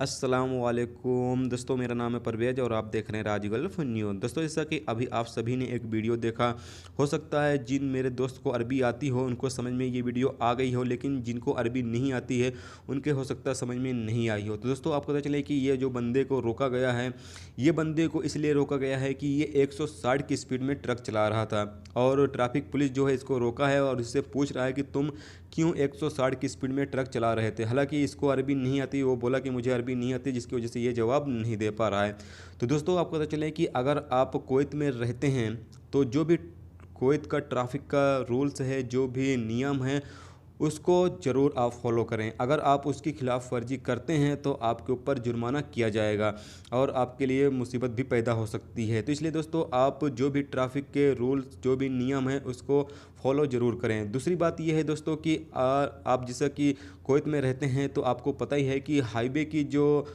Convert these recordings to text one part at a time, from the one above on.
अस्सलामुअलैकुम दोस्तों, मेरा नाम है परवेज और आप देख रहे हैं राज गल्फ न्यूज़। दोस्तों, जैसा कि अभी आप सभी ने एक वीडियो देखा, हो सकता है जिन मेरे दोस्त को अरबी आती हो उनको समझ में ये वीडियो आ गई हो, लेकिन जिनको अरबी नहीं आती है उनके हो सकता है समझ में नहीं आई हो। तो दोस्तों, आपको पता चले कि ये जो बंदे को रोका गया है, ये बंदे को इसलिए रोका गया है कि ये 160 की स्पीड में ट्रक चला रहा था और ट्रैफिक पुलिस जो है इसको रोका है और इससे पूछ रहा है कि तुम क्यों 160 की स्पीड में ट्रक चला रहे थे। हालांकि इसको अरबी नहीं आती, वो बोला कि मुझे अरबी नहीं आती, जिसकी वजह से ये जवाब नहीं दे पा रहा है। तो दोस्तों, आपको पता चले कि अगर आप कुवैत में रहते हैं तो जो भी कुवैत का ट्रैफिक का रूल्स है, जो भी नियम है, उसको ज़रूर आप फॉलो करें। अगर आप उसकी खिलाफ वर्जी करते हैं तो आपके ऊपर जुर्माना किया जाएगा और आपके लिए मुसीबत भी पैदा हो सकती है। तो इसलिए दोस्तों, आप जो भी ट्रैफिक के रूल्स, जो भी नियम है, उसको फॉलो ज़रूर करें। दूसरी बात यह है दोस्तों कि आप जैसा कि कुवैत में रहते हैं तो आपको पता ही है कि हाईवे की जो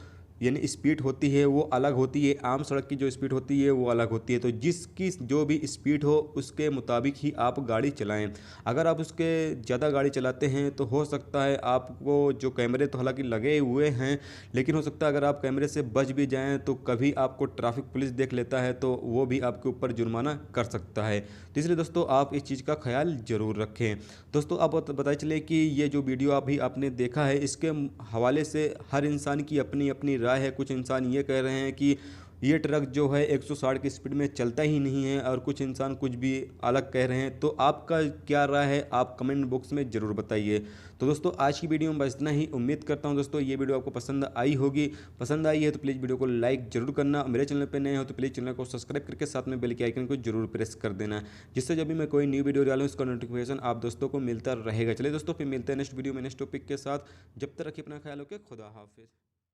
यानी स्पीड होती है वो अलग होती है, आम सड़क की जो स्पीड होती है वो अलग होती है। तो जिसकी जो भी स्पीड हो उसके मुताबिक ही आप गाड़ी चलाएं। अगर आप उसके ज़्यादा गाड़ी चलाते हैं तो हो सकता है आपको जो कैमरे तो हालांकि लगे हुए हैं, लेकिन हो सकता है अगर आप कैमरे से बच भी जाएं तो कभी आपको ट्रैफिक पुलिस देख लेता है तो वो भी आपके ऊपर जुर्माना कर सकता है। तो इसलिए दोस्तों, आप इस चीज़ का ख्याल ज़रूर रखें। दोस्तों, आप पता चले कि ये जो वीडियो अभी आपने देखा है, इसके हवाले से हर इंसान की अपनी अपनी राय है। कुछ इंसान ये कह रहे हैं कि ये ट्रक जो है 160 की स्पीड में चलता ही नहीं है और कुछ इंसान कुछ भी अलग कह रहे हैं। तो आपका क्या राय है, आप कमेंट बॉक्स में ज़रूर बताइए। तो दोस्तों, आज की वीडियो में बस इतना ही। उम्मीद करता हूं दोस्तों ये वीडियो आपको पसंद आई होगी। पसंद आई है तो प्लीज़ वीडियो को लाइक ज़रूर करना। मेरे चैनल पर नए हो तो प्लीज़ चैनल को सब्सक्राइब करके साथ में बेल के आइकन को जरूर प्रेस कर देना, जिससे जब भी मैं कोई न्यू वीडियो डालूँ उसका नोटिफिकेशन आप दोस्तों को मिलता रहेगा। चलिए दोस्तों, फिर मिलते हैं नेक्स्ट वीडियो में नेक्स्ट टॉपिक के साथ। जब तक रखिए अपना ख्याल, ओके, खुदा हाफिज़।